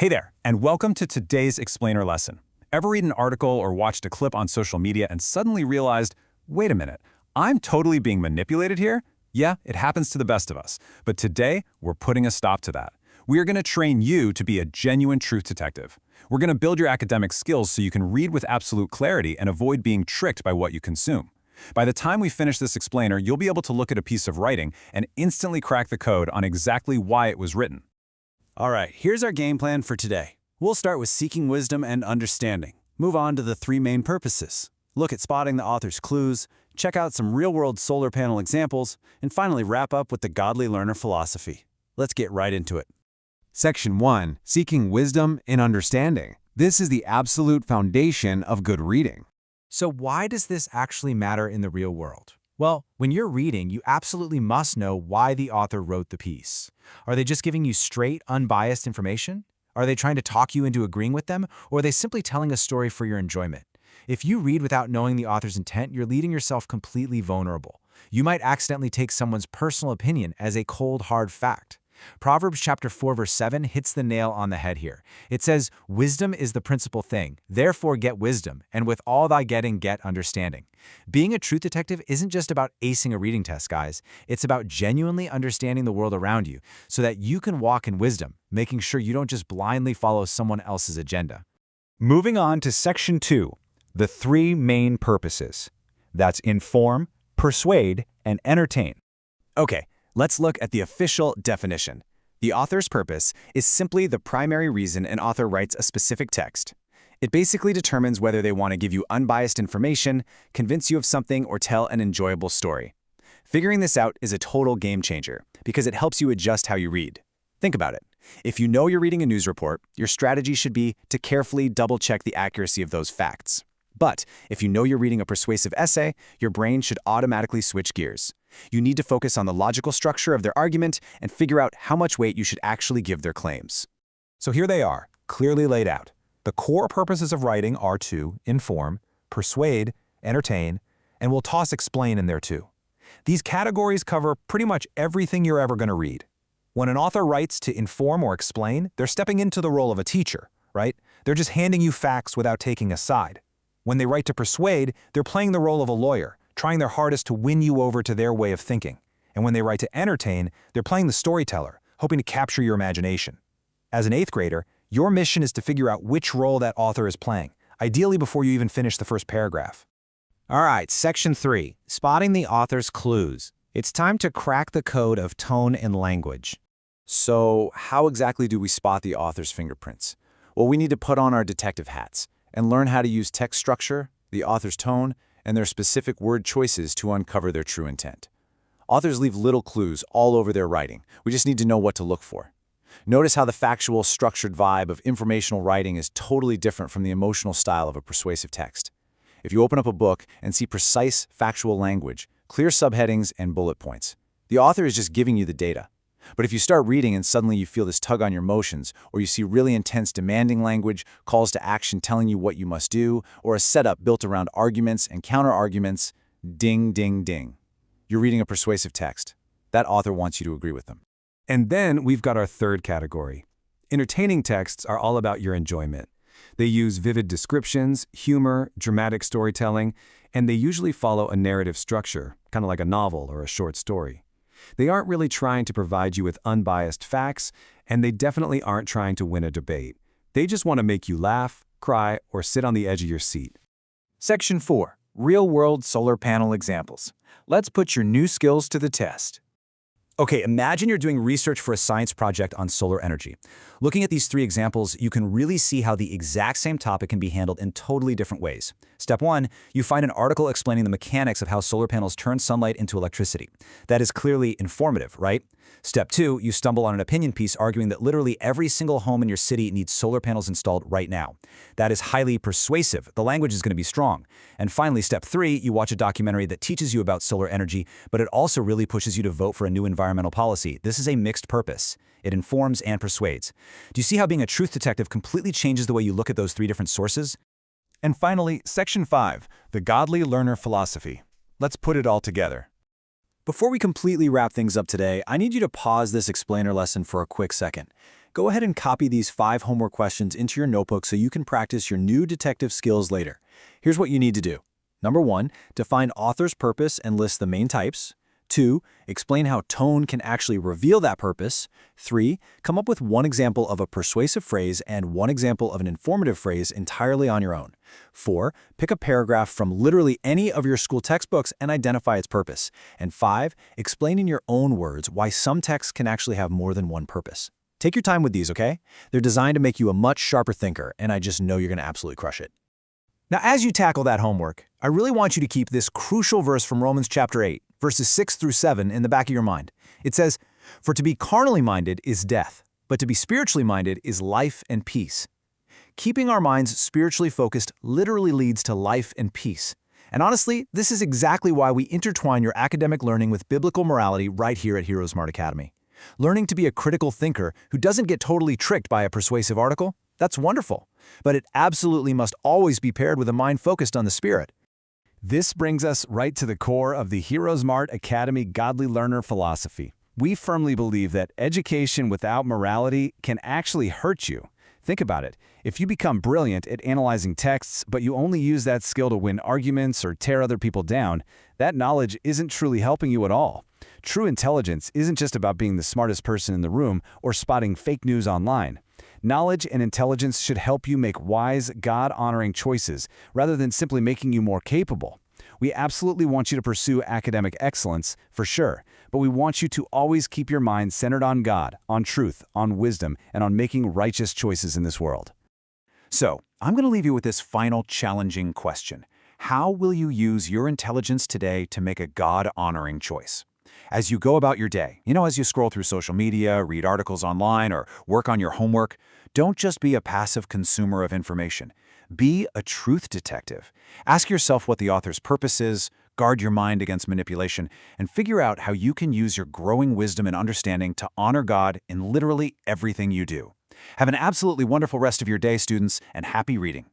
Hey there, and welcome to today's explainer lesson. Ever read an article or watched a clip on social media and suddenly realized, wait a minute, I'm totally being manipulated here? Yeah, it happens to the best of us. But today, we're putting a stop to that. We are going to train you to be a genuine truth detective. We're going to build your academic skills so you can read with absolute clarity and avoid being tricked by what you consume. By the time we finish this explainer, you'll be able to look at a piece of writing and instantly crack the code on exactly why it was written. All right, here's our game plan for today. We'll start with seeking wisdom and understanding. Move on to the three main purposes. Look at spotting the author's clues, check out some real-world solar panel examples, and finally wrap up with the godly learner philosophy. Let's get right into it. Section 1. Seeking wisdom and understanding. This is the absolute foundation of good reading. So why does this actually matter in the real world? Well, when you're reading, you absolutely must know why the author wrote the piece. Are they just giving you straight, unbiased information? Are they trying to talk you into agreeing with them, or are they simply telling a story for your enjoyment? If you read without knowing the author's intent, you're leaving yourself completely vulnerable. You might accidentally take someone's personal opinion as a cold, hard fact. Proverbs chapter 4, verse 7 hits the nail on the head here. It says, "Wisdom is the principal thing. Therefore get wisdom, and with all thy getting, get understanding." Being a truth detective isn't just about acing a reading test, guys. It's about genuinely understanding the world around you so that you can walk in wisdom, making sure you don't just blindly follow someone else's agenda. Moving on to Section 2, the three main purposes. That's inform, persuade, and entertain. Okay, let's look at the official definition. The author's purpose is simply the primary reason an author writes a specific text. It basically determines whether they want to give you unbiased information, convince you of something, or tell an enjoyable story. Figuring this out is a total game changer because it helps you adjust how you read. Think about it. If you know you're reading a news report, your strategy should be to carefully double-check the accuracy of those facts. But if you know you're reading a persuasive essay, your brain should automatically switch gears. You need to focus on the logical structure of their argument and figure out how much weight you should actually give their claims. So here they are, clearly laid out. The core purposes of writing are to inform, persuade, entertain, and we'll toss explain in there too. These categories cover pretty much everything you're ever going to read. When an author writes to inform or explain, they're stepping into the role of a teacher, right? They're just handing you facts without taking a side. When they write to persuade, they're playing the role of a lawyer, trying their hardest to win you over to their way of thinking. And when they write to entertain, they're playing the storyteller, hoping to capture your imagination. As an 8th grader, your mission is to figure out which role that author is playing, ideally before you even finish the first paragraph. All right, Section 3, spotting the author's clues. It's time to crack the code of tone and language. So, how exactly do we spot the author's fingerprints? Well, we need to put on our detective hats and learn how to use text structure, the author's tone, and their specific word choices to uncover their true intent. Authors leave little clues all over their writing. We just need to know what to look for. Notice how the factual, structured vibe of informational writing is totally different from the emotional style of a persuasive text. If you open up a book and see precise, factual language, clear subheadings, and bullet points, the author is just giving you the data. But if you start reading and suddenly you feel this tug on your emotions, or you see really intense demanding language, calls to action telling you what you must do, or a setup built around arguments and counter-arguments, ding, ding, ding. You're reading a persuasive text. That author wants you to agree with them. And then we've got our third category. Entertaining texts are all about your enjoyment. They use vivid descriptions, humor, dramatic storytelling, and they usually follow a narrative structure, kind of like a novel or a short story. They aren't really trying to provide you with unbiased facts, and they definitely aren't trying to win a debate. They just want to make you laugh, cry, or sit on the edge of your seat. Section 4, real-world solar panel examples. Let's put your new skills to the test. Okay, imagine you're doing research for a science project on solar energy. Looking at these three examples, you can really see how the exact same topic can be handled in totally different ways. Step 1, you find an article explaining the mechanics of how solar panels turn sunlight into electricity. That is clearly informative, right? Step 2, you stumble on an opinion piece arguing that literally every single home in your city needs solar panels installed right now. That is highly persuasive. The language is going to be strong. And finally, step 3, you watch a documentary that teaches you about solar energy, but it also really pushes you to vote for a new environmental policy. This is a mixed purpose. It informs and persuades. Do you see how being a truth detective completely changes the way you look at those three different sources? And finally, Section 5, the godly learner philosophy. Let's put it all together. Before we completely wrap things up today, I need you to pause this explainer lesson for a quick second. Go ahead and copy these 5 homework questions into your notebook so you can practice your new detective skills later. Here's what you need to do. Number 1, define author's purpose and list the main types. 2, explain how tone can actually reveal that purpose. 3, come up with one example of a persuasive phrase and one example of an informative phrase entirely on your own. 4, pick a paragraph from literally any of your school textbooks and identify its purpose. And 5, explain in your own words why some texts can actually have more than one purpose. Take your time with these, okay? They're designed to make you a much sharper thinker, and I just know you're going to absolutely crush it. Now, as you tackle that homework, I really want you to keep this crucial verse from Romans chapter 8, verses 6 through 7 in the back of your mind. It says, "For to be carnally minded is death, but to be spiritually minded is life and peace." Keeping our minds spiritually focused literally leads to life and peace. And honestly, this is exactly why we intertwine your academic learning with biblical morality right here at HeroesMart Academy. Learning to be a critical thinker who doesn't get totally tricked by a persuasive article, that's wonderful. But it absolutely must always be paired with a mind focused on the Spirit. This brings us right to the core of the HeroesMart Academy Godly Learner philosophy. We firmly believe that education without morality can actually hurt you. Think about it. If you become brilliant at analyzing texts, but you only use that skill to win arguments or tear other people down, that knowledge isn't truly helping you at all. True intelligence isn't just about being the smartest person in the room or spotting fake news online. Knowledge and intelligence should help you make wise, God-honoring choices rather than simply making you more capable. We absolutely want you to pursue academic excellence, for sure, but we want you to always keep your mind centered on God, on truth, on wisdom, and on making righteous choices in this world. So, I'm going to leave you with this final challenging question. How will you use your intelligence today to make a God-honoring choice? As you go about your day, as you scroll through social media, read articles online, or work on your homework, don't just be a passive consumer of information. Be a truth detective. Ask yourself what the author's purpose is, guard your mind against manipulation, and figure out how you can use your growing wisdom and understanding to honor God in literally everything you do. Have an absolutely wonderful rest of your day, students, and happy reading.